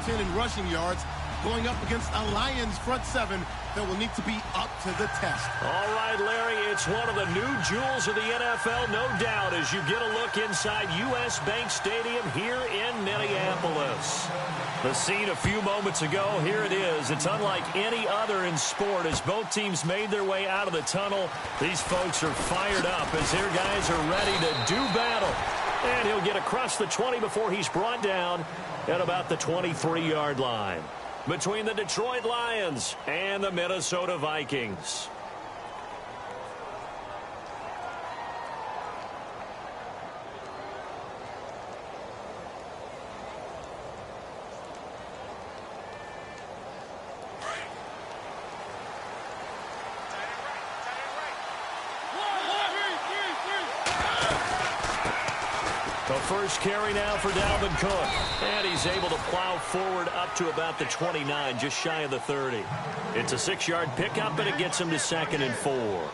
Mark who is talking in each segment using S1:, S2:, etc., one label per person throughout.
S1: 10 in rushing yards, going up against a Lions front seven that will need to be up to the test.
S2: All right, Larry, it's one of the new jewels of the NFL, no doubt, as you get a look inside U.S. Bank Stadium here in Minneapolis. The scene a few moments ago, here it is. It's unlike any other in sport as both teams made their way out of the tunnel. These folks are fired up as their guys are ready to do battle. And he'll get across the 20 before he's brought down at about the 23-yard line. Between the Detroit Lions and the Minnesota Vikings. The first carry now for Dalvin Cook. And he's able to plow forward up to about the 29, just shy of the 30. It's a 6-yard pickup, and it gets him to 2nd and 4.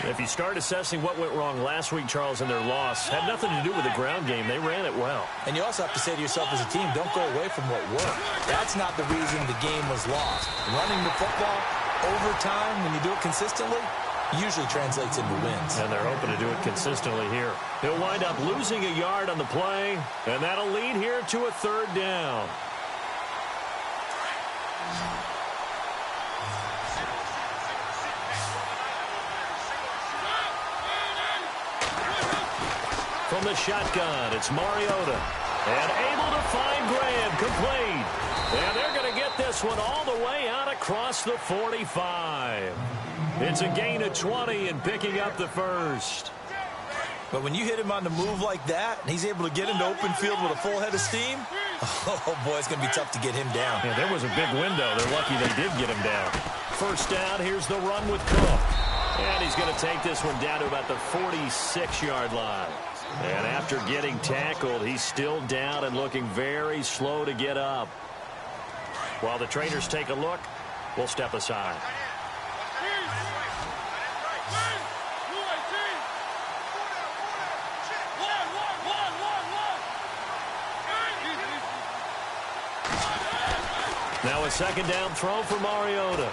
S2: If you start assessing what went wrong last week, Charles, in their loss, had nothing to do with the ground game. They ran it well.
S3: And you also have to say to yourself as a team, don't go away from what worked. That's not the reason the game was lost. Running the football over time, when you do it consistently, usually translates into wins.
S2: And they're hoping to do it consistently here. He'll wind up losing a yard on the play, and that'll lead here to a 3rd down. From the shotgun, it's Mariota. And able to find Graham, complete. And they're going to get this one all the way out across the 45. It's a gain of 20 and picking up the first.
S3: But when you hit him on the move like that, and he's able to get into open field with a full head of steam, oh, boy, it's going to be tough to get him down.
S2: Yeah, there was a big window. They're lucky they did get him down. First down, here's the run with Cook. And he's going to take this one down to about the 46-yard line. And after getting tackled, he's still down and looking very slow to get up. While the trainers take a look, we'll step aside. Now a 2nd down throw for Mariota.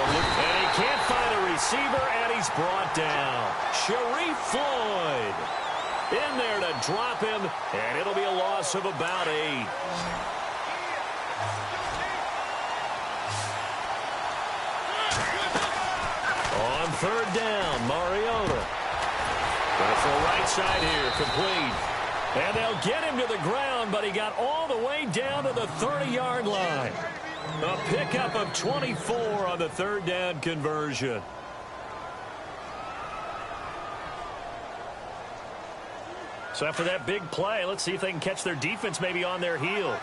S2: And he can't find a receiver, and he's brought down. Sharif Floyd in there to drop him, and it'll be a loss of about 8. On 3rd down, Mariota. Going to throw right side here, complete. And they'll get him to the ground, but he got all the way down to the 30-yard line. A pickup of 24 on the 3rd down conversion. So after that big play, let's see if they can catch their defense maybe on their heels.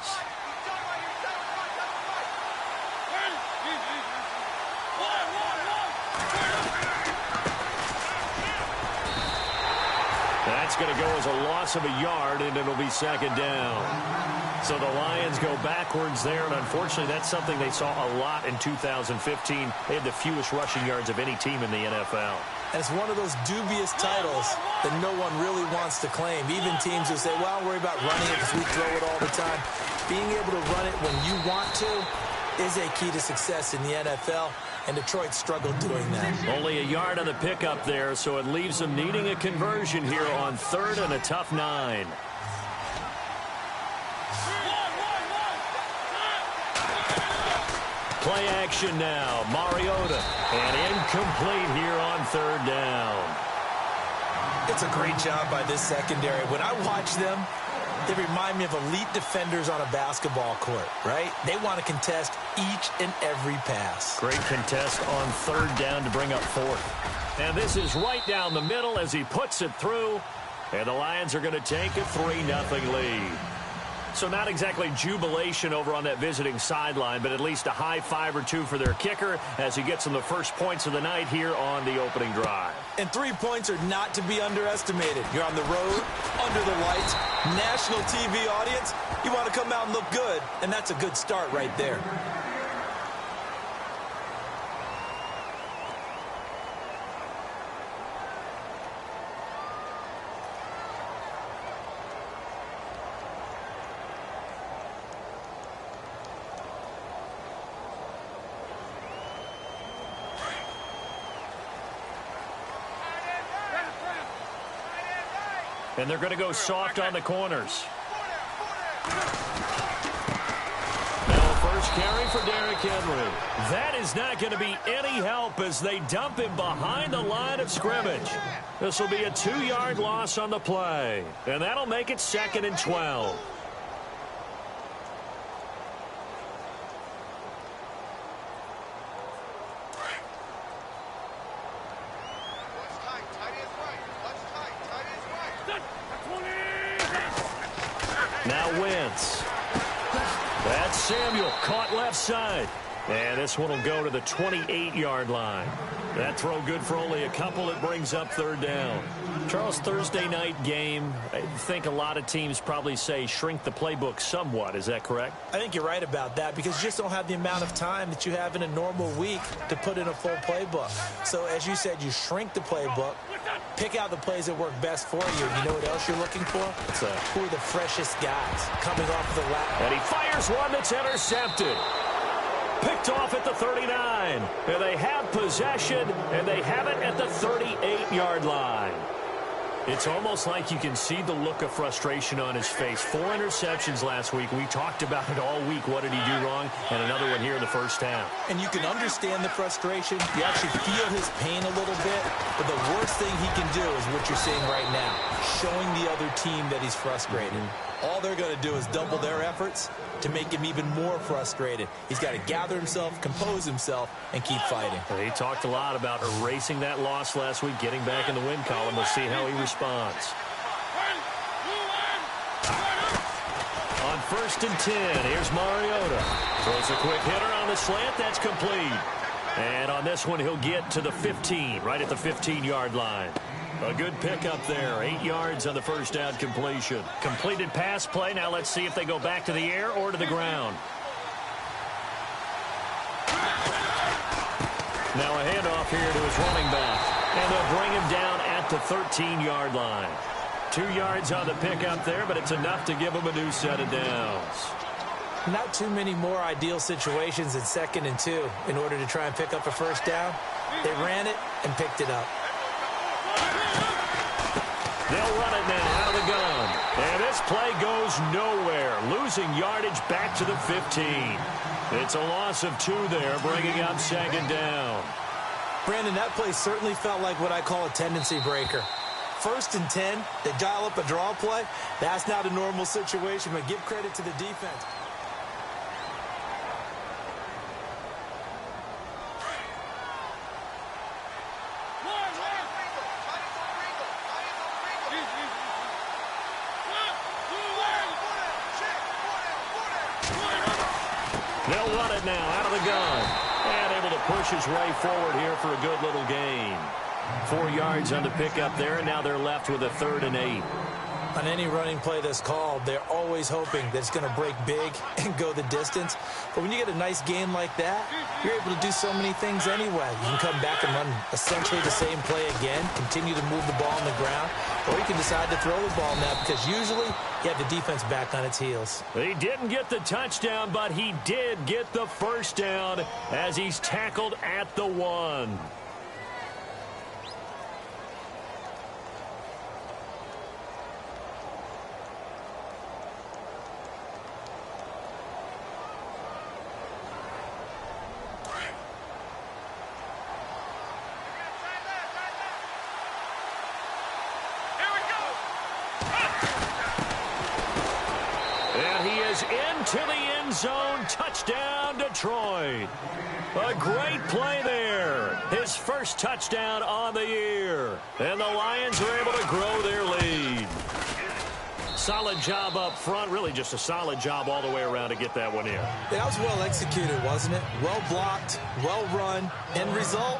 S2: That's going to go as a loss of a yard, and it'll be 2nd down. So the Lions go backwards there, and unfortunately that's something they saw a lot in 2015. They had the fewest rushing yards of any team in the NFL.
S3: And it's one of those dubious titles that no one really wants to claim. Even teams who say, well, I'll worry about running it because we throw it all the time. Being able to run it when you want to is a key to success in the NFL, and Detroit struggled doing that.
S2: Only a yard on the pickup there, so it leaves them needing a conversion here on 3rd and a tough 9. Play action now, Mariota, and incomplete here on 3rd down.
S3: It's a great job by this secondary. When I watch them, they remind me of elite defenders on a basketball court, right? They want to contest each and every pass.
S2: Great contest on 3rd down to bring up 4th. And this is right down the middle as he puts it through. And the Lions are going to take a 3-0 lead. So not exactly jubilation over on that visiting sideline, but at least a high 5 or 2 for their kicker as he gets them the first points of the night here on the opening drive.
S3: And 3 points are not to be underestimated. You're on the road, under the lights, national TV audience. You want to come out and look good, and that's a good start right there.
S2: And they're going to go soft on the corners. Now first carry for Derrick Henry. That is not going to be any help as they dump him behind the line of scrimmage. This will be a 2-yard loss on the play. And that'll make it 2nd and 12. Now Wentz. That's Samuel, caught left side. And this one will go to the 28-yard line. That throw good for only a couple. It brings up 3rd down. Charles, Thursday night game, I think a lot of teams probably say shrink the playbook somewhat. Is that correct?
S3: I think you're right about that because you just don't have the amount of time that you have in a normal week to put in a full playbook. So as you said, you shrink the playbook, pick out the plays that work best for you. You know what else you're looking for? Who are the freshest guys coming off the lap?
S2: And he fires one that's intercepted. Picked off at the 39. And they have possession, and they have it at the 38-yard line. It's almost like you can see the look of frustration on his face. 4 interceptions last week. We talked about it all week. What did he do wrong? And another one here in the first half.
S3: And you can understand the frustration. You actually feel his pain a little bit. But the worst thing he can do is what you're seeing right now, showing the other team that he's frustrated. All they're going to do is double their efforts to make him even more frustrated. He's got to gather himself, compose himself, and keep fighting.
S2: He talked a lot about erasing that loss last week, getting back in the win column. We'll see how he responds. On 1st and 10, here's Mariota. Throws a quick hitter on the slant. That's complete. And on this one, he'll get to the 15, right at the 15-yard line. A good pickup there. 8 yards on the first down completion. Completed pass play. Now let's see if they go back to the air or to the ground. Now a handoff here to his running back. And they'll bring him down at the 13-yard line. 2 yards on the pickup there, but it's enough to give him a new set of downs.
S3: Not too many more ideal situations in 2nd and 2 in order to try and pick up a first down. They ran it and picked it up.
S2: They'll run it now out of the gun. And this play goes nowhere. Losing yardage back to the 15. It's a loss of 2 there, bringing up 2nd down.
S3: Brandon, that play certainly felt like what I call a tendency breaker. 1st and 10, they dial up a draw play. That's not a normal situation, but give credit to the defense.
S2: They'll run it now out of the gun. And able to push his way forward here for a good little gain. 4 yards on the pickup there, and now they're left with a 3rd and 8.
S3: On any running play that's called, they're always hoping that it's going to break big and go the distance. But when you get a nice gain like that, you're able to do so many things anyway. You can come back and run essentially the same play again, continue to move the ball on the ground, or you can decide to throw the ball now because usually you have the defense back on its heels.
S2: He didn't get the touchdown, but he did get the first down as he's tackled at the 1. Into the end zone. Touchdown, Detroit. A great play there. His first touchdown on the year. And the Lions are able to grow their lead. Solid job up front. Really just a solid job all the way around to get that one in.
S3: That was well executed, wasn't it? Well blocked, well run. End result,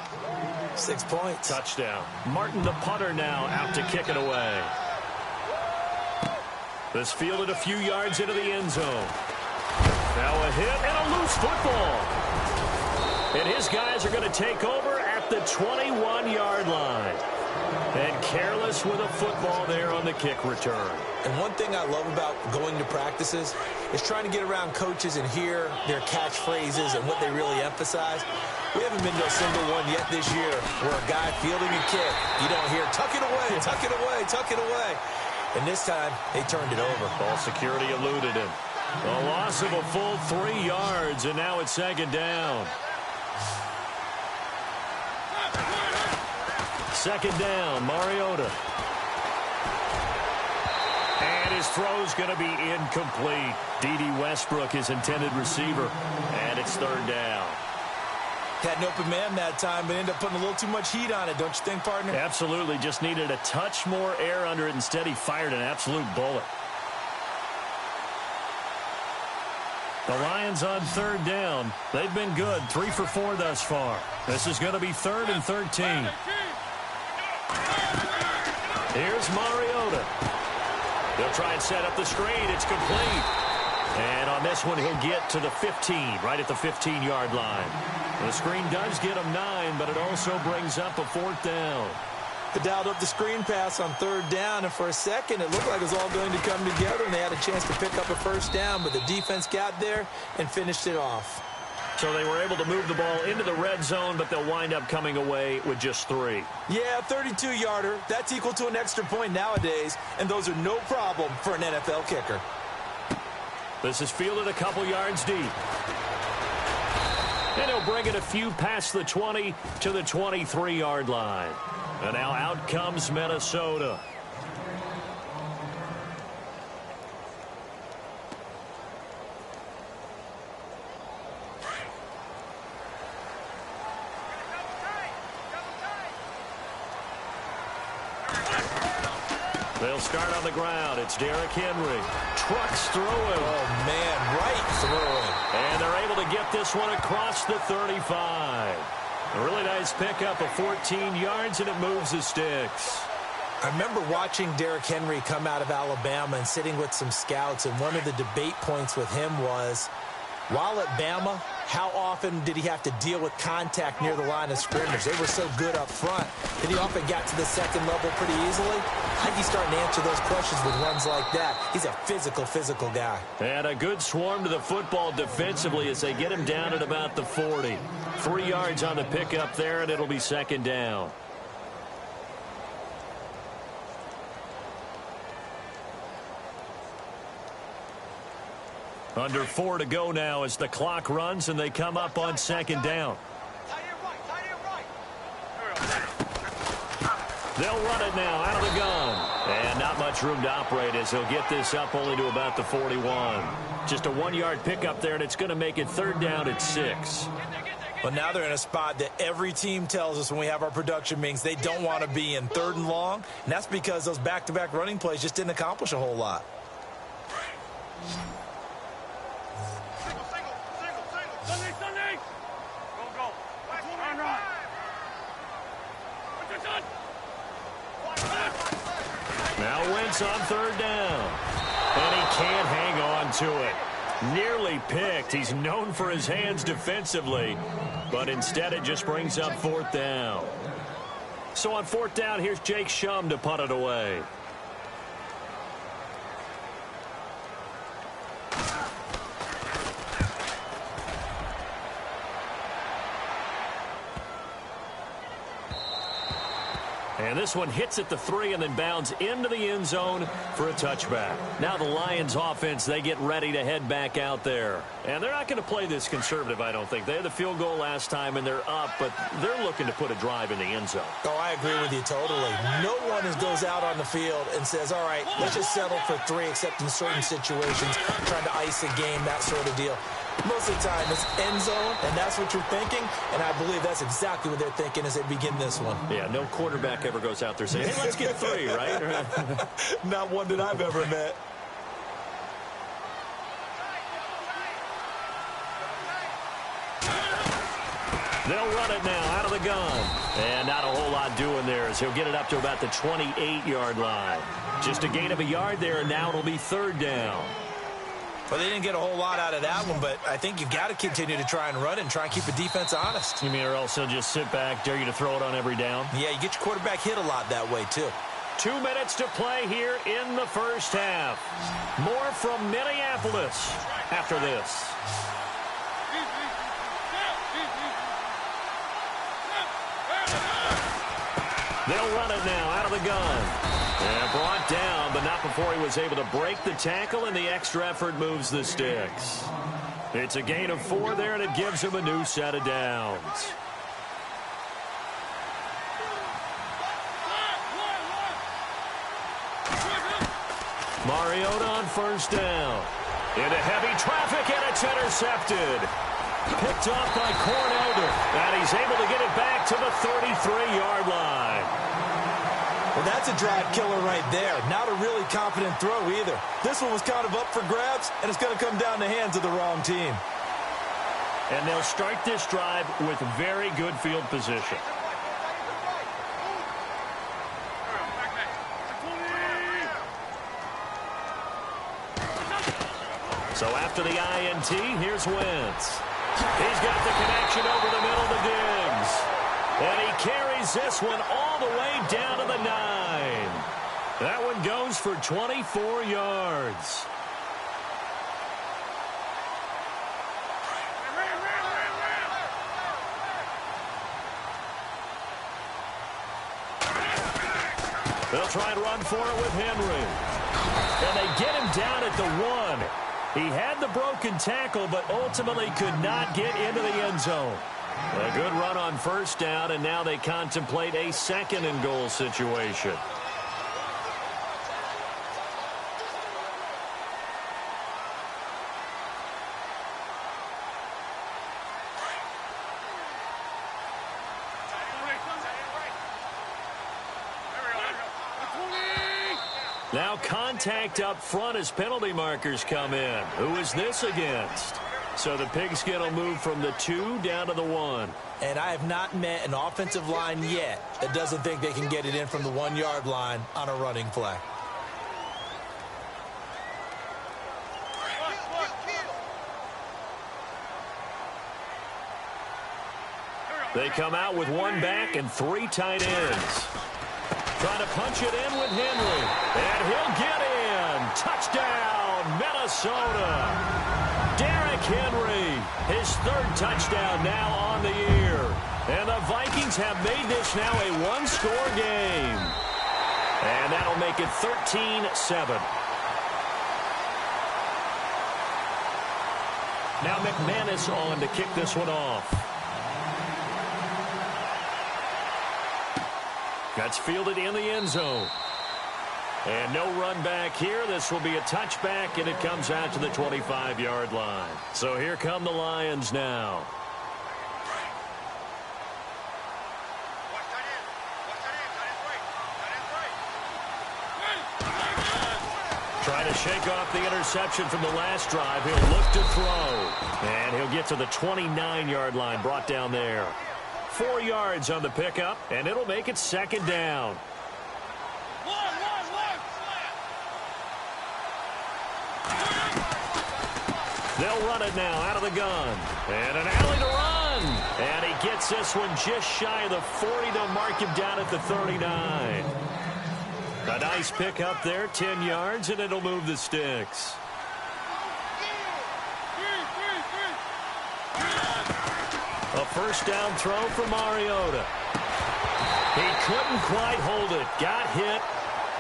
S3: 6 points.
S2: Touchdown. Martin, the punter, now out to kick it away. This fielded a few yards into the end zone. Now a hit and a loose football. And his guys are going to take over at the 21-yard line. And careless with a football there on the kick return.
S3: And one thing I love about going to practices is trying to get around coaches and hear their catchphrases and what they really emphasize. We haven't been to a single one yet this year where a guy fielding a kick, you don't hear, tuck it away, tuck it away, tuck it away. And this time, they turned it over.
S2: Ball security eluded him. A loss of a full 3 yards, and now it's second down. Second down, Mariota. And his throw's going to be incomplete. D.D. Westbrook, his intended receiver. And it's third down.
S3: Had an open man that time, but ended up putting a little too much heat on it, don't you think, partner?
S2: Absolutely. Just needed a touch more air under it. Instead, he fired an absolute bullet. The Lions on third down. They've been good. 3 for 4 thus far. This is going to be 3rd and 13. Here's Mariota. They'll try and set up the screen. It's complete. And on this one, he'll get to the 15, right at the 15-yard line. The screen does get him 9, but it also brings up a 4th down.
S3: They dialed up the screen pass on third down, and for a second, it looked like it was all going to come together, and they had a chance to pick up a first down, but the defense got there and finished it off.
S2: So they were able to move the ball into the red zone, but they'll wind up coming away with just 3.
S3: Yeah, 32-yarder. That's equal to an extra point nowadays, and those are no problem for an NFL kicker.
S2: This is fielded a couple yards deep. And he'll bring it a few past the 20 to the 23-yard line. And now out comes Minnesota. They'll start on the ground. It's Derrick Henry. Trucks through him.
S3: Oh, man, right through him.
S2: And they're able to get this one across the 35. A really nice pickup of 14 yards, and it moves the sticks.
S3: I remember watching Derrick Henry come out of Alabama and sitting with some scouts, and one of the debate points with him was, while at Bama, how often did he have to deal with contact near the line of scrimmage? They were so good up front that he often got to the second level pretty easily. I think he's starting to answer those questions with runs like that. He's a physical guy.
S2: And a good swarm to the football defensively as they get him down at about the 40. 3 yards on the pickup there, and it'll be second down. Under 4 to go now as the clock runs, and they come up on second down. They'll run it now out of the gun. And not much room to operate as he'll get this up only to about the 41. Just a 1-yard pickup there, and it's going to make it third down at 6.
S3: Well, now they're in a spot that every team tells us when we have our production meetings they don't want to be in, 3rd and long. And that's because those back-to-back running plays just didn't accomplish a whole lot.
S2: Now Wentz on third down. And he can't hang on to it. Nearly picked. He's known for his hands defensively. But instead it just brings up 4th down. So on 4th down, here's Jake Shum to punt it away. And this one hits at the 3 and then bounds into the end zone for a touchback. Now the Lions offense, they get ready to head back out there. And they're not going to play this conservative, I don't think. They had the field goal last time and they're up, but they're looking to put a drive in the end zone.
S3: Oh, I agree with you totally. No one goes out on the field and says, all right, let's just settle for 3 except in certain situations, trying to ice a game, that sort of deal. Most of the time, it's end zone, and that's what you're thinking, and I believe that's exactly what they're thinking as they begin this one.
S2: Yeah, no quarterback ever goes out there saying, hey, let's get 3, right?
S3: Not one that I've ever met.
S2: They'll run it now out of the gun. And not a whole lot doing there as he'll get it up to about the 28-yard line. Just a gain of a yard there, and now it'll be third down.
S3: Well, they didn't get a whole lot out of that one, but I think you got to continue to try and run it and try and keep the defense honest.
S2: You mean or else they'll just sit back, dare you to throw it on every down?
S3: Yeah, you get your quarterback hit a lot that way, too.
S2: 2 minutes to play here in the first half. More from Minneapolis after this. They'll run it now out of the gun. And brought down, but not before he was able to break the tackle, and the extra effort moves the sticks. It's a gain of 4 there, and it gives him a new set of downs. Mariota on first down. Into heavy traffic, and it's intercepted. Picked off by Cornelder, and he's able to get it back to the 33-yard line.
S3: Well, that's a drive killer right there. Not a really confident throw either. This one was kind of up for grabs, and it's going to come down the hands of the wrong team.
S2: And they'll start this drive with very good field position. So after the INT, here's Wentz. He's got the connection over the middle to Diggs. And he carries this one all the way down to the 9. That one goes for 24 yards. They'll try and run for it with Henry. And they get him down at the 1. He had the broken tackle, but ultimately could not get into the end zone. A good run on first down, and now they contemplate a 2nd and goal situation. Now contact up front as penalty markers come in. Who is this against? So the Pigskin will move from the 2 down to the 1.
S3: And I have not met an offensive line yet that doesn't think they can get it in from the 1-yard line on a running play.
S2: They come out with 1 back and 3 tight ends. Trying to punch it in with Henry. And he'll get in. Touchdown, Minnesota. Derrick Henry, his 3rd touchdown now on the year. And the Vikings have made this now a 1-score game. And that'll make it 13-7. Now McManus on to kick this one off. That's fielded in the end zone. And no run back here. This will be a touchback, and it comes out to the 25-yard line. So here come the Lions now. Trying to shake off the interception from the last drive. He'll look to throw. And he'll get to the 29-yard line, brought down there. 4 yards on the pickup, and it'll make it 2nd down. They'll run it now out of the gun. And an alley to run. And he gets this one just shy of the 40 to mark him down at the 39. A nice pick up there, 10 yards, and it'll move the sticks. A first down throw for Mariota. He couldn't quite hold it. Got hit.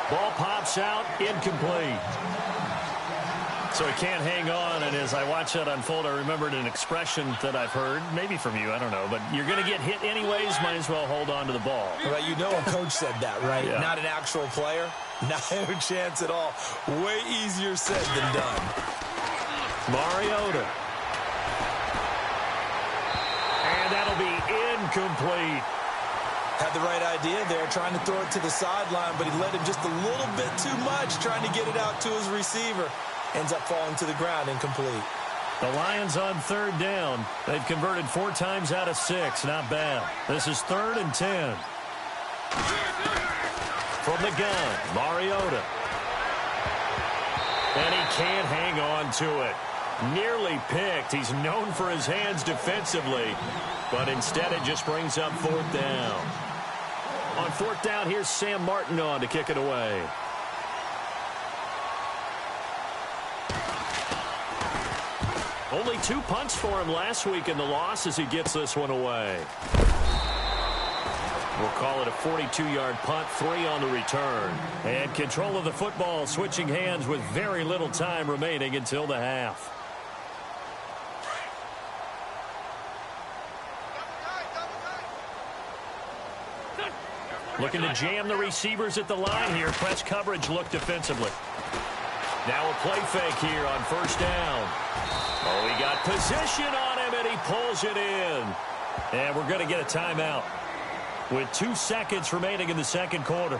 S2: Ball pops out. Incomplete. So he can't hang on, and as I watch that unfold, I remembered an expression that I've heard, maybe from you, I don't know, but you're going to get hit anyways, might as well hold on to the ball.
S3: Well, you know a coach said that, right?
S2: Yeah.
S3: Not an actual player. No chance at all. Way easier said than done.
S2: Mariota. And that'll be incomplete.
S3: Had the right idea there, trying to throw it to the sideline, but he led him just a little bit too much, trying to get it out to his receiver. Ends up falling to the ground, incomplete.
S2: The Lions on 3rd down. They've converted 4 times out of 6. Not bad. This is 3rd and 10. From the gun, Mariota. And he can't hang on to it. Nearly picked. He's known for his hands defensively, but instead it just brings up 4th down. On 4th down, here's Sam Martin on to kick it away. Only 2 punts for him last week in the loss as he gets this one away. We'll call it a 42-yard punt, 3 on the return. And control of the football switching hands with very little time remaining until the half. Looking to jam the receivers at the line here. Press coverage look defensively. Now a play fake here on first down. Oh, he got position on him, and he pulls it in. And we're going to get a timeout with 2 seconds remaining in the second quarter.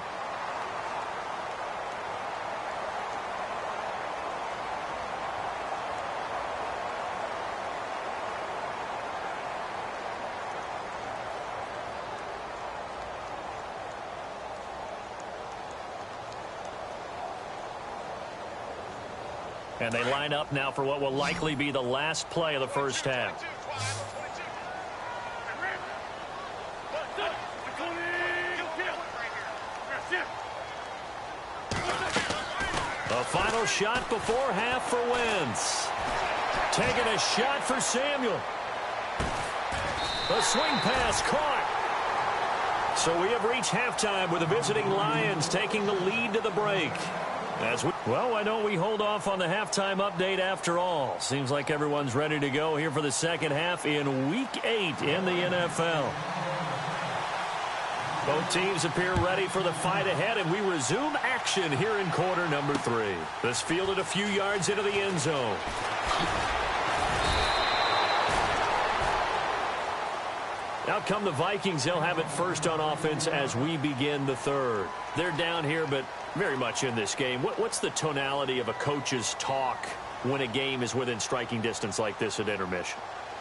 S2: And they line up now for what will likely be the last play of the first half. A final shot before half for Wentz. Taking a shot for Samuel. The swing pass caught. So we have reached halftime with the visiting Lions taking the lead to the break. Well, why don't we hold off on the halftime update after all? Seems like everyone's ready to go here for the second half in Week 8 in the NFL. Both teams appear ready for the fight ahead, and we resume action here in quarter number 3. This fielded a few yards into the end zone. Out come the Vikings. They'll have it first on offense as we begin the third. They're down here, but very much in this game. What's the tonality of a coach's talk when a game is within striking distance like this at intermission?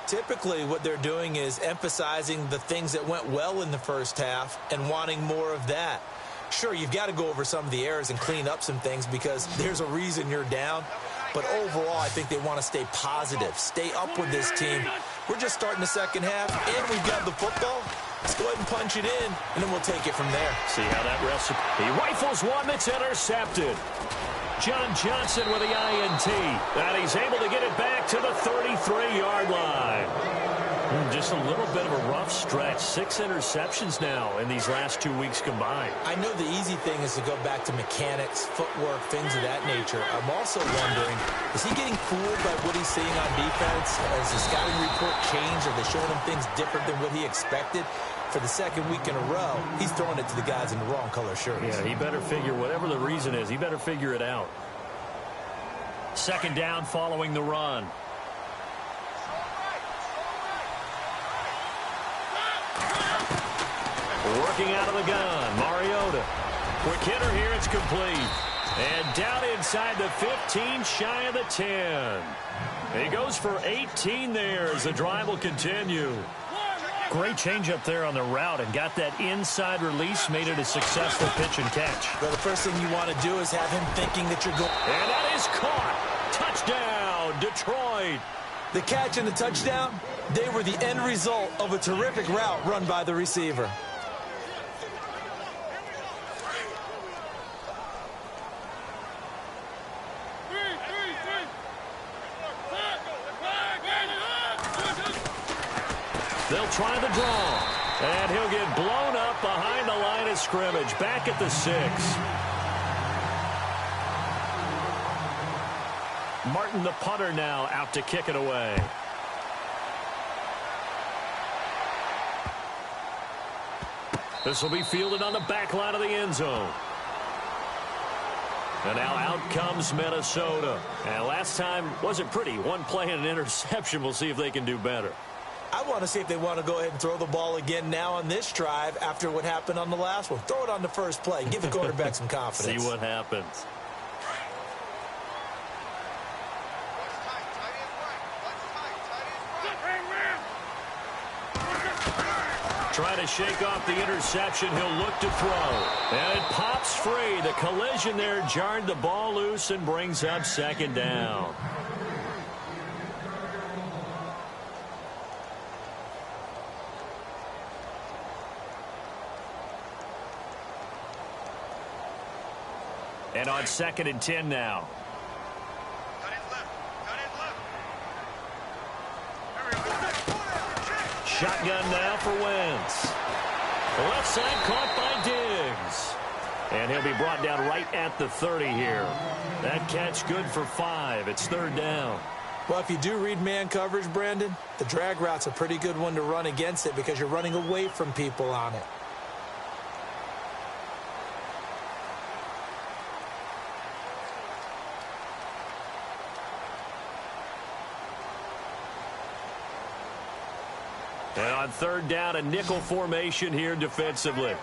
S3: Typically, what they're doing is emphasizing the things that went well in the first half and wanting more of that. Sure, you've got to go over some of the errors and clean up some things because there's a reason you're down. But overall, I think they want to stay positive, stay up with this team. We're just starting the second half, and we've got the football. Let's go ahead and punch it in, and then we'll take it from there.
S2: See how that rests. He rifles one that's intercepted. John Johnson with the INT. And he's able to get it back to the 33-yard line. Just a little bit of a rough stretch. 6 interceptions now in these last 2 weeks combined.
S3: I know the easy thing is to go back to mechanics, footwork, things of that nature. I'm also wondering, is he getting fooled by what he's seeing on defense? Has the scouting report changed? Are they showing him things different than what he expected? For the second week in a row, he's throwing it to the guys in the wrong color shirts.
S2: Yeah, he better figure, whatever the reason is, he better figure it out. Second down following the run. Working out of the gun, Mariota. Quick hitter here, it's complete. And down inside the 15, shy of the 10. He goes for 18 there as the drive will continue. Great change up there on the route and got that inside release, made it a successful pitch and catch.
S3: Well, the first thing you want to do is have him thinking that you're going.
S2: And that is caught. Touchdown, Detroit.
S3: The catch and the touchdown, they were the end result of a terrific route run by the receiver.
S2: They'll try the draw, and he'll get blown up behind the line of scrimmage, back at the 6. Martin, the punter, now out to kick it away. This will be fielded on the back line of the end zone. And now out comes Minnesota. And last time wasn't pretty. One play and an interception. We'll see if they can do better.
S3: I want to see if they want to go ahead and throw the ball again now on this drive after what happened on the last one. Throw it on the first play. Give the quarterback some confidence.
S2: See what happens. Trying to shake off the interception. He'll look to throw. And it pops free. The collision there jarred the ball loose and brings up second down. And on 2nd and 10 now. Shotgun now for Wentz. The left side caught by Diggs. And he'll be brought down right at the 30 here. That catch good for 5. It's 3rd down.
S3: Well, if you do read man coverage, Brandon, the drag route's a pretty good one to run against it because you're running away from people on it.
S2: And on 3rd down, a nickel formation here defensively.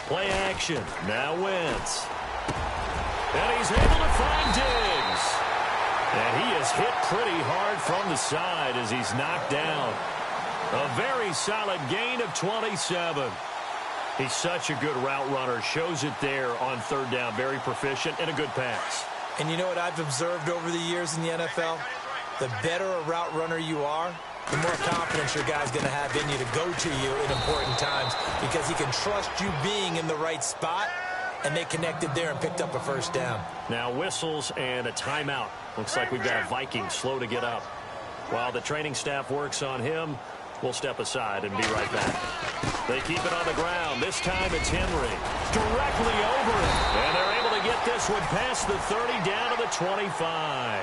S2: Play action. Now Wentz. And he's able to find Diggs. And he is hit pretty hard from the side as he's knocked down. A very solid gain of 27. He's such a good route runner. Shows it there on 3rd down. Very proficient and a good pass.
S3: And you know what I've observed over the years in the NFL? The better a route runner you are, the more confidence your guy's going to have in you to go to you in important times because he can trust you being in the right spot, and they connected there and picked up a 1st down.
S2: Now whistles and a timeout. Looks like we've got a Viking slow to get up. While the training staff works on him, we'll step aside and be right back. They keep it on the ground. This time it's Henry. Directly over it. And they're able to get this one past the 30 down to the 25.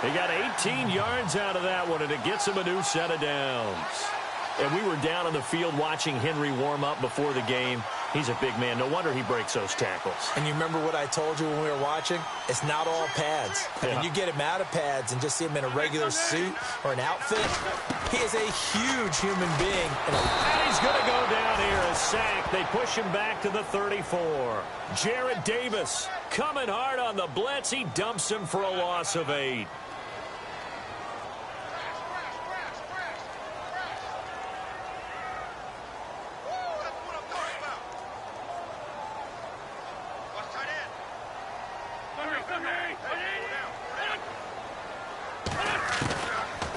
S2: They got 18 yards out of that one, and it gets him a new set of downs. And we were down on the field watching Henry warm up before the game. He's a big man. No wonder he breaks those tackles.
S3: And you remember what I told you when we were watching? It's not all pads. I mean, you get him out of pads and just see him in a regular suit or an outfit. He is a huge human being. And
S2: he's going to go down here, a sack. They push him back to the 34. Jarrett Davis coming hard on the blitz. He dumps him for a loss of 8.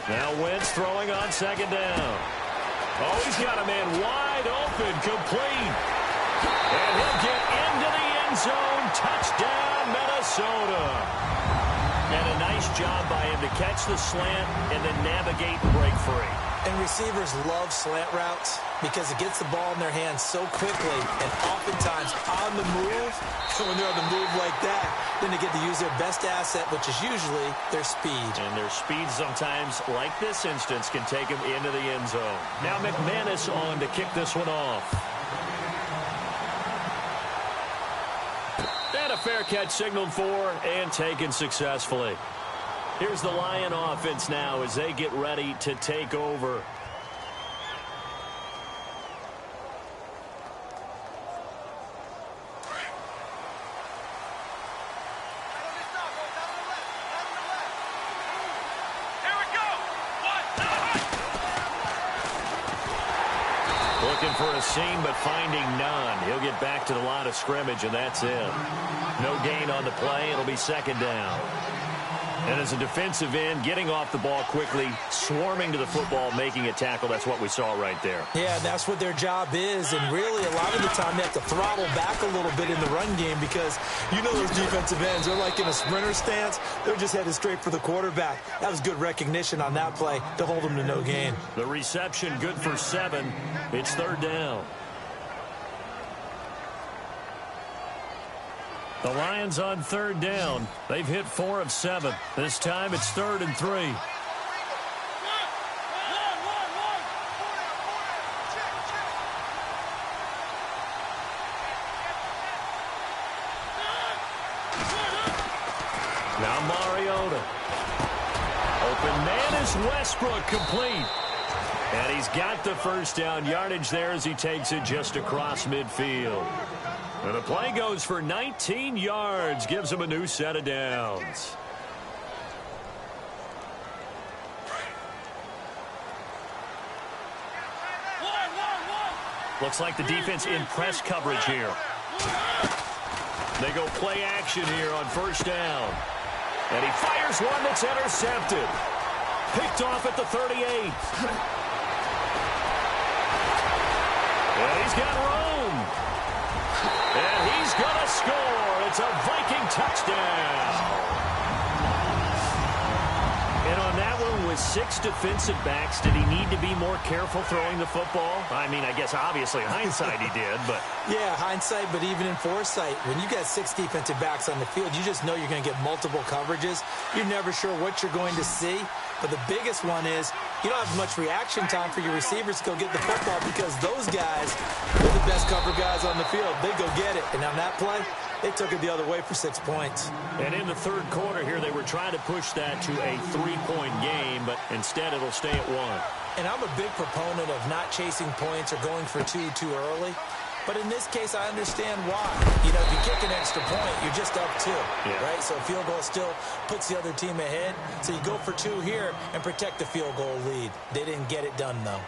S2: Now Wentz throwing on 2nd down. Oh, he's got a man wide open, complete. And he'll get into the end zone. Touchdown, Minnesota. And a nice job by him to catch the slant and then navigate and break free.
S3: And receivers love slant routes because it gets the ball in their hands so quickly and oftentimes on the move. And when they're on the move like that, then they get to use their best asset, which is usually their speed.
S2: And their speed sometimes, like this instance, can take them into the end zone. Now McManus on to kick this one off. And a fair catch signaled for and taken successfully. Here's the Lion offense now as they get ready to take over. Looking for a seam, but finding none. He'll get back to the line of scrimmage, and that's it. No gain on the play. It'll be 2nd down. And as a defensive end, getting off the ball quickly, swarming to the football, making a tackle, that's what we saw right there.
S3: Yeah, that's what their job is. And really, a lot of the time, they have to throttle back a little bit in the run game because you know those defensive ends, they're like in a sprinter stance. They're just headed straight for the quarterback. That was good recognition on that play to hold them to no gain.
S2: The reception good for 7. It's 3rd down. The Lions on 3rd down. They've hit 4 of 7. This time it's 3rd and 3. Now Mariota. Open man is Westbrook, complete. And he's got the 1st down yardage there as he takes it just across midfield. And the play goes for 19 yards, gives him a new set of downs. Looks like the defense in press coverage here. They go play action here on 1st down. And he fires one that's intercepted. Picked off at the 38. And he's got room. And he's going to score. It's a Viking touchdown. And on that one, with with 6 defensive backs, did he need to be more careful throwing the football? I mean, I guess obviously in hindsight he did, but...
S3: Yeah, hindsight, but even in foresight, when you got 6 defensive backs on the field, you just know you're going to get multiple coverages. You're never sure what you're going to see. But the biggest one is you don't have much reaction time for your receivers to go get the football because those guys, they're the best cover guys on the field. They go get it. And on that play, they took it the other way for 6 points.
S2: And in the third quarter here, they were trying to push that to a 3-point game, but instead it'll stay at 1.
S3: And I'm a big proponent of not chasing points or going for 2 too early. But in this case, I understand why. You know, if you kick an extra point, you're just up 2, right? So a field goal still puts the other team ahead. So you go for 2 here and protect the field goal lead. They didn't get it done, though.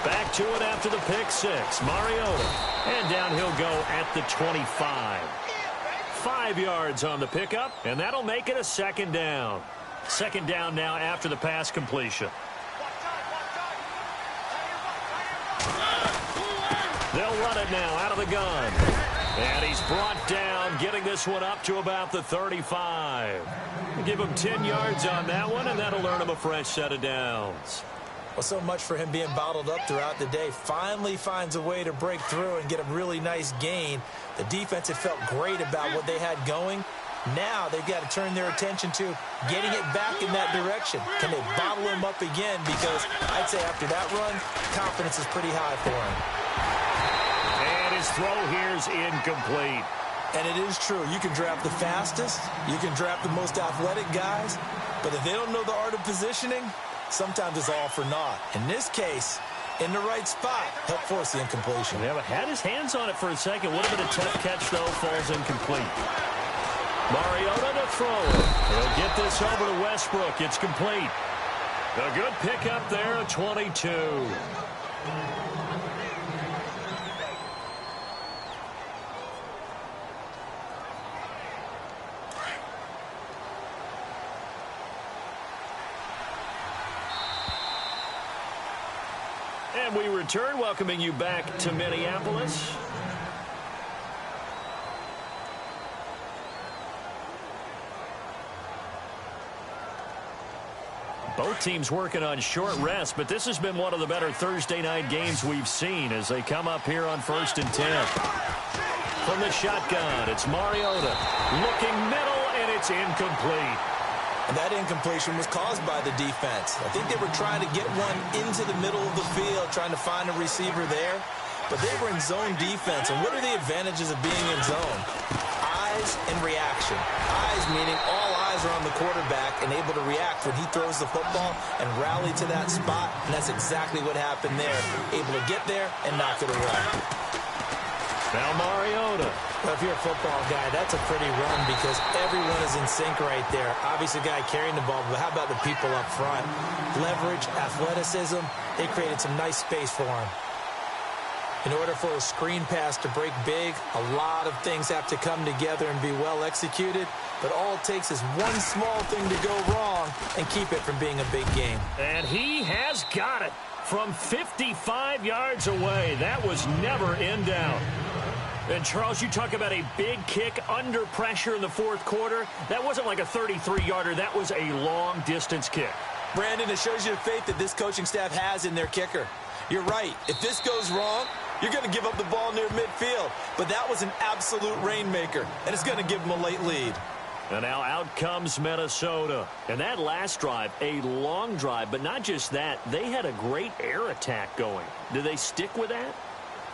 S2: Back to it after the pick 6. Mariota. And down he'll go at the 25. 5 yards on the pickup, and that'll make it a 2nd down. 2nd down now after the pass completion. They'll run it now out of the gun. And he's brought down, getting this one up to about the 35. Give him 10 yards on that one, and that'll earn him a fresh set of downs.
S3: Well, so much for him being bottled up throughout the day. Finally finds a way to break through and get a really nice gain. The defense had felt great about what they had going. Now they've got to turn their attention to getting it back in that direction. Can they bottle him up again? Because I'd say after that run, confidence is pretty high for him.
S2: And his throw here's incomplete.
S3: And it is true. You can draft the fastest. You can draft the most athletic guys. But if they don't know the art of positioning, sometimes it's all for naught. In this case, in the right spot, helped force the incompletion.
S2: Yeah, but had his hands on it for a second. Would have been a tough catch, though. Falls incomplete. Mariota to throw it. He'll get this over to Westbrook. It's complete. A good pickup there at 22. And we return, welcoming you back to Minneapolis. Both teams working on short rest, but this has been one of the better Thursday night games we've seen as they come up here on 1st and 10. From the shotgun, it's Mariota. Looking middle, and it's incomplete.
S3: And that incompletion was caused by the defense. I think they were trying to get one into the middle of the field, trying to find a receiver there. But they were in zone defense. And what are the advantages of being in zone? Eyes and reaction. Eyes meaning all eyes are on the quarterback and able to react when he throws the football and rally to that spot. And that's exactly what happened there. Able to get there and knock it away.
S2: Now Mariota.
S3: Well, if you're a football guy, that's a pretty run because everyone is in sync right there. Obviously, the guy carrying the ball, but how about the people up front? Leverage, athleticism, they created some nice space for him. In order for a screen pass to break big, a lot of things have to come together and be well executed. But all it takes is one small thing to go wrong and keep it from being a big game.
S2: And he has got it from 55 yards away. That was never in doubt. And, Charles, you talk about a big kick under pressure in the fourth quarter. That wasn't like a 33-yarder. That was a long-distance kick.
S3: Brandon, it shows you the faith that this coaching staff has in their kicker. You're right. If this goes wrong, you're going to give up the ball near midfield. But that was an absolute rainmaker, and it's going to give them a late lead.
S2: And now out comes Minnesota. And that last drive, a long drive, but not just that. They had a great air attack going. Do they stick with that?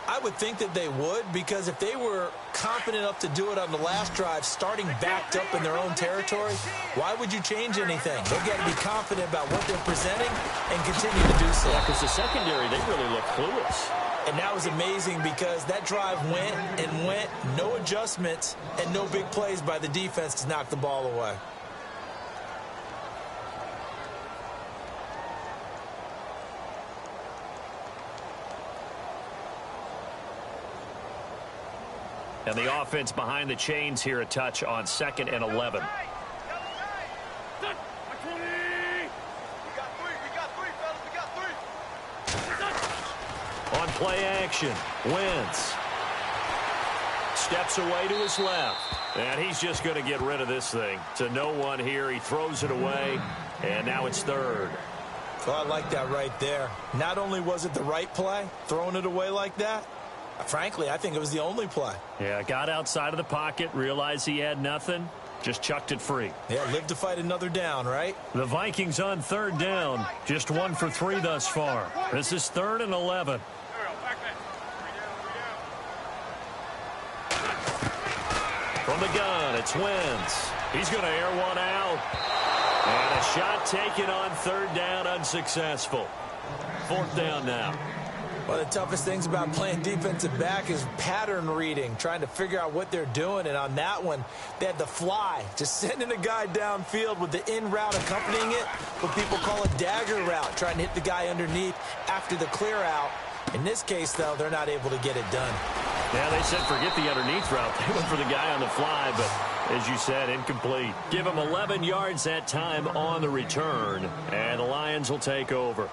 S3: I would think that they would, because if they were confident enough to do it on the last drive, starting backed up in their own territory, why would you change anything? They've got to be confident about what they're presenting and continue to do so.
S2: Yeah, because the secondary, they really look clueless.
S3: And that was amazing because that drive went and went, no adjustments, and no big plays by the defense to knock the ball away.
S2: And the offense behind the chains here, a touch on 2nd and 11. on play action. Wentz steps away to his left. And he's just going to get rid of this thing. To no one here. He throws it away. And now it's third.
S3: Well, I like that right there. Not only was it the right play, throwing it away like that, frankly, I think it was the only play.
S2: Yeah, got outside of the pocket, realized he had nothing, just chucked it free.
S3: Yeah, live to fight another down, right?
S2: The Vikings on third down, just 1 for 3 thus far. This is 3rd and 11. From the gun, it's Wentz. He's going to air one out. And a shot taken on 3rd down, unsuccessful. 4th down now.
S3: One of the toughest things about playing defensive back is pattern reading, trying to figure out what they're doing. And on that one, they had the fly, just sending a guy downfield with the in route accompanying it, what people call a dagger route, trying to hit the guy underneath after the clear out. In this case, though, they're not able to get it done.
S2: Yeah, they said forget the underneath route. They went for the guy on the fly, but as you said, incomplete. Give him 11 yards that time on the return, and the Lions will take over.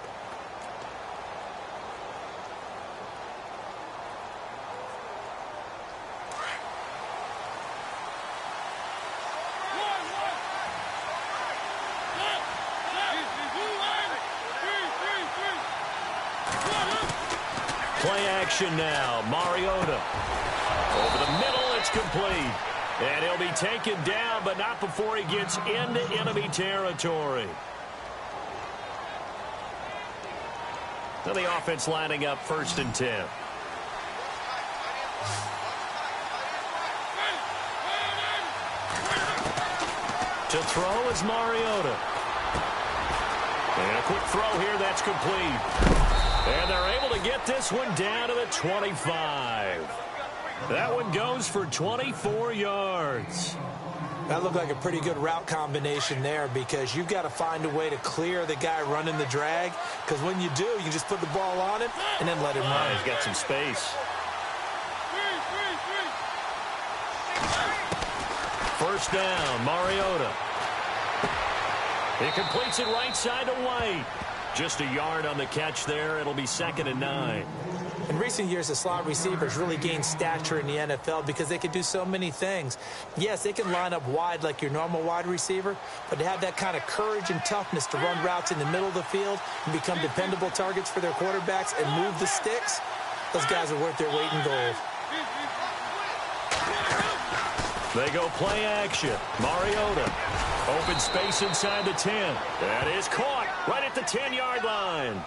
S2: Play action now. Mariota. Over the middle, it's complete. And he'll be taken down, but not before he gets into enemy territory. Now the offense lining up 1st and 10. To throw is Mariota. And a quick throw here, that's complete. And they're able to get this one down to the 25. That one goes for 24 yards.
S3: That looked like a pretty good route combination there because you've got to find a way to clear the guy running the drag. Because when you do, you just put the ball on him and then let him run.
S2: He's got some space. 1st down, Mariota. He completes it right side to White. Just a yard on the catch there. It'll be 2nd and 9.
S3: In recent years, the slot receivers really gained stature in the NFL because they can do so many things. Yes, they can line up wide like your normal wide receiver, but to have that kind of courage and toughness to run routes in the middle of the field and become dependable targets for their quarterbacks and move the sticks, those guys are worth their weight in gold.
S2: They go play action. Mariota. Open space inside the 10. That is caught right at the 10-yard line.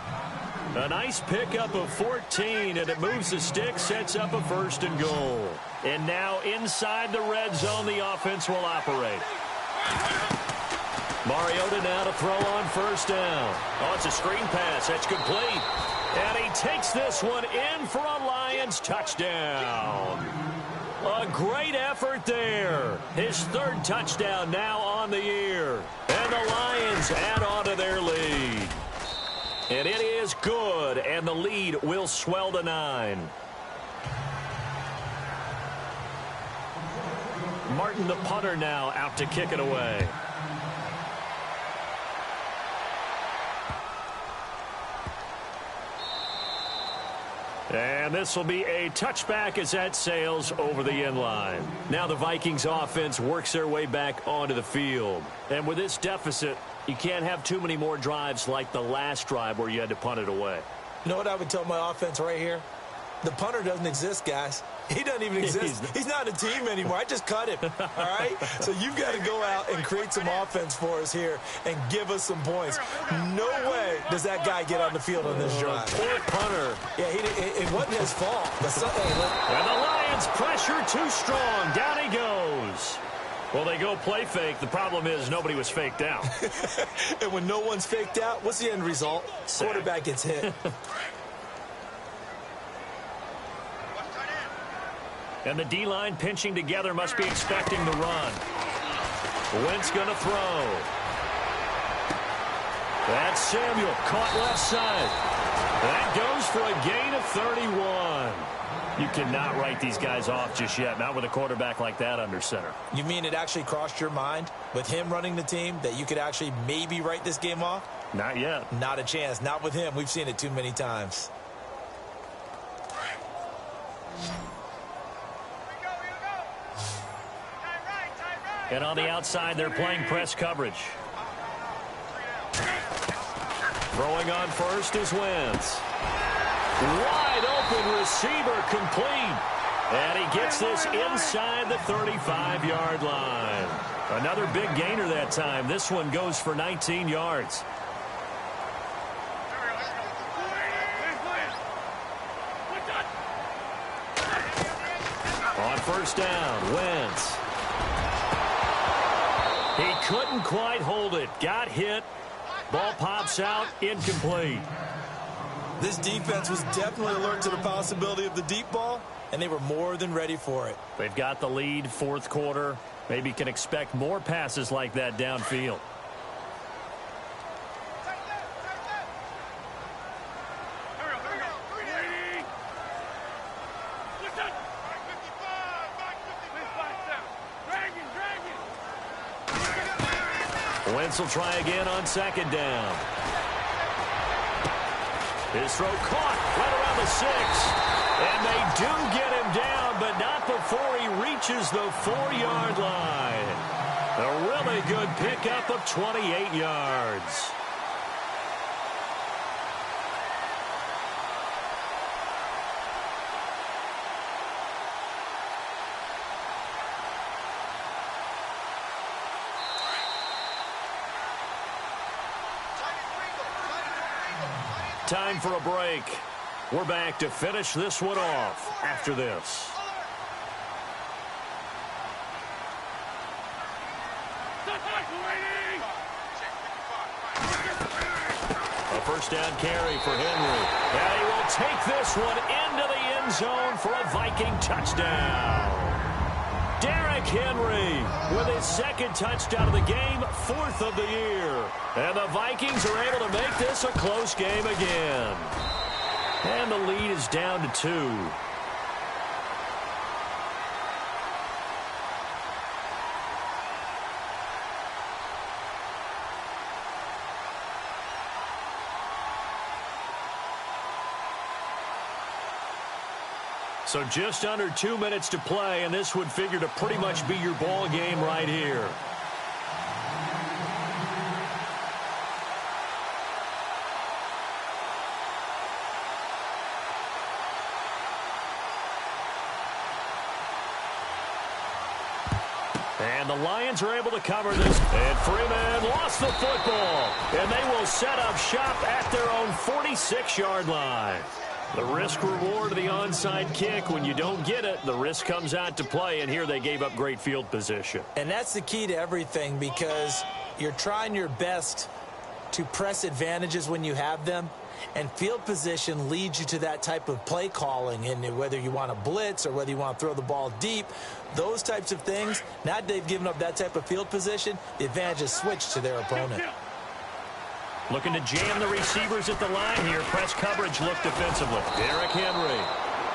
S2: A nice pickup of 14, and it moves the stick, sets up a 1st and goal. And now inside the red zone, the offense will operate. Mariota now to throw on 1st down. Oh, it's a screen pass. That's complete. And he takes this one in for a Lions touchdown. A great effort there. His 3rd touchdown now on the year. And the Lions add on to their lead. And it is good, and the lead will swell to 9. Martin, the punter, now out to kick it away. And this will be a touchback as that sails over the end line. Now the Vikings offense works their way back onto the field. And with this deficit, you can't have too many more drives like the last drive where you had to punt it away.
S3: You know what I would tell my offense right here? The punter doesn't exist, guys. He doesn't even exist. He's not a team anymore. I just cut him, all right? So you've got to go out and create some offense for us here and give us some points. No way does that guy get on the field on this drive.
S2: Poor punter.
S3: Yeah, it wasn't his fault. But
S2: and the Lions pressure too strong. Down he goes. Well, they go play fake. The problem is nobody was faked out.
S3: And when no one's faked out, what's the end result?
S2: Sack.
S3: Quarterback gets hit.
S2: And the D-line pinching together must be expecting the run. Wentz going to throw. That's Samuel, caught left side. That goes for a gain of 31. You cannot write these guys off just yet, not with a quarterback like that under center.
S3: You mean it actually crossed your mind with him running the team that you could actually maybe write this game off?
S2: Not yet.
S3: Not a chance. Not with him. We've seen it too many times.
S2: And on the outside, they're playing press coverage. Throwing on first is Wentz. Wide open receiver complete. And he gets this inside the 35-yard line. Another big gainer that time. This one goes for 19 yards. On first down, Wentz. He couldn't quite hold it. Got hit. Ball pops out. Incomplete.
S3: This defense was definitely alert to the possibility of the deep ball, and they were more than ready for it.
S2: They've got the lead, fourth quarter. Maybe can expect more passes like that downfield. Wentz will try again on second down. His throw caught right around the 6. And they do get him down, but not before he reaches the 4-yard line. A really good pickup of 28 yards. Time for a break. We're back to finish this one off after this. A first down carry for Henry. And he will take this one into the end zone for a Viking touchdown. Derrick Henry with his second touchdown of the game, 4th of the year. And the Vikings are able to make this a close game again. And the lead is down to 2. So just under 2 minutes to play, and this would figure to pretty much be your ball game right here. And the Lions are able to cover this. And Freeman lost the football. And they will set up shop at their own 46-yard line. The risk-reward of the onside kick, when you don't get it, the risk comes out to play, and here they gave up great field position.
S3: And that's the key to everything, because you're trying your best to press advantages when you have them, and field position leads you to that type of play calling, and whether you want to blitz or whether you want to throw the ball deep, those types of things, now that they've given up that type of field position, the advantage is switched to their opponent.
S2: Looking to jam the receivers at the line here. Press coverage look defensively. Derrick Henry.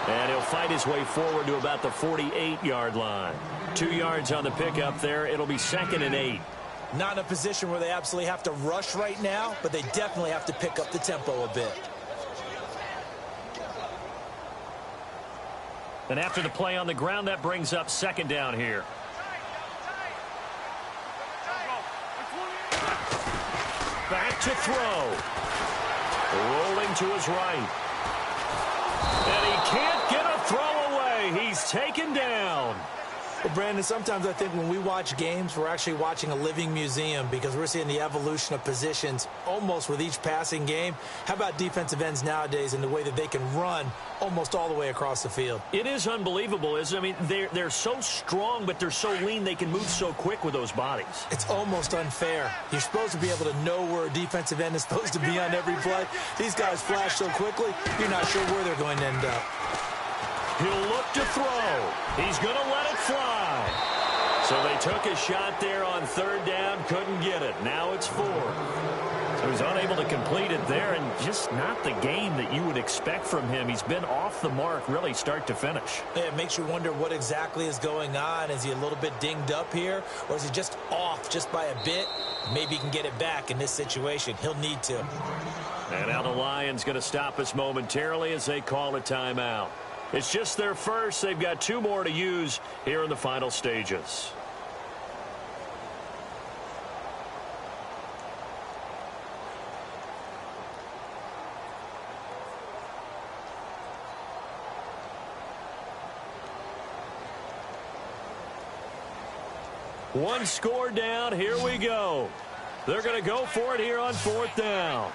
S2: And he'll fight his way forward to about the 48-yard line. 2 yards on the pickup there. It'll be 2nd and 8.
S3: Not in a position where they absolutely have to rush right now, but they definitely have to pick up the tempo a bit.
S2: And after the play on the ground, that brings up 2nd down here. Back to throw. Rolling to his right. And he can't get a throw away. He's taken down.
S3: Well, Brandon, sometimes I think when we watch games, we're actually watching a living museum, because we're seeing the evolution of positions almost with each passing game. How about defensive ends nowadays and the way that they can run almost all the way across the field?
S2: It is unbelievable, isn't it? I mean, they're so strong, but they're so lean. They can move so quick with those bodies.
S3: It's almost unfair. You're supposed to be able to know where a defensive end is supposed to be on every play. These guys flash so quickly, you're not sure where they're going to end up.
S2: He'll look to throw. He's going to let it fly. So they took a shot there on 3rd down, couldn't get it. Now it's 4th. So he's unable to complete it there, and just not the game that you would expect from him. He's been off the mark really start to finish.
S3: Yeah, it makes you wonder what exactly is going on. Is he a little bit dinged up here, or is he just off just by a bit? Maybe he can get it back in this situation. He'll need to.
S2: And now the Lions going to stop us momentarily as they call a timeout. It's just their first. They've got 2 more to use here in the final stages. One score down. Here we go. They're going to go for it here on 4th down.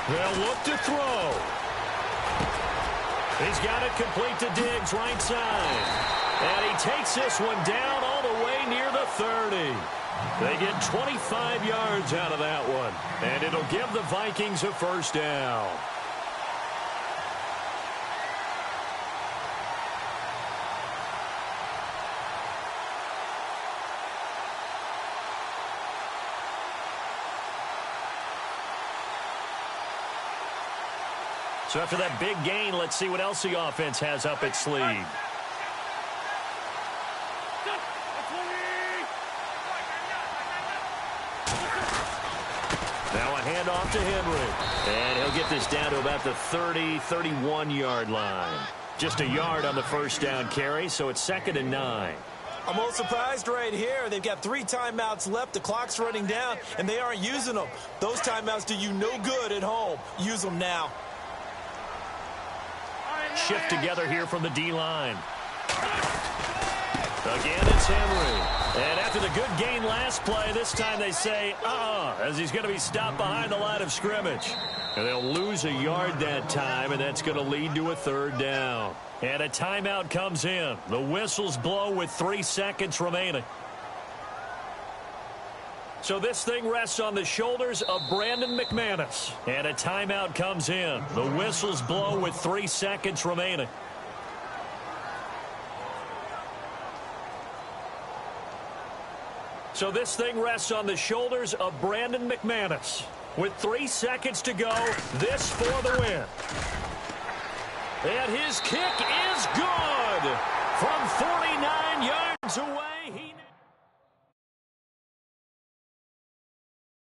S2: They'll look to throw. He's got it complete to Diggs, right side. And he takes this one down all the way near the 30. They get 25 yards out of that one. And it'll give the Vikings a first down. So after that big gain, let's see what else the offense has up its sleeve. Now a handoff to Henry. And he'll get this down to about the 30, 31-yard line. Just a yard on the first down carry, so it's 2nd and 9.
S3: I'm a little surprised right here. They've got 3 timeouts left. The clock's running down, and they aren't using them. Those timeouts do you no good at home. Use them now.
S2: Shift together here from the D-line. Again, it's Henry. And after the good gain last play, this time they say, as he's going to be stopped behind the line of scrimmage. And they'll lose a yard that time, and that's going to lead to a 3rd down. And a timeout comes in. The whistles blow with 3 seconds remaining. So this thing rests on the shoulders of Brandon McManus. And a timeout comes in. The whistles blow with 3 seconds remaining. So this thing rests on the shoulders of Brandon McManus. With 3 seconds to go, this for the win. And his kick is good from 49 yards away.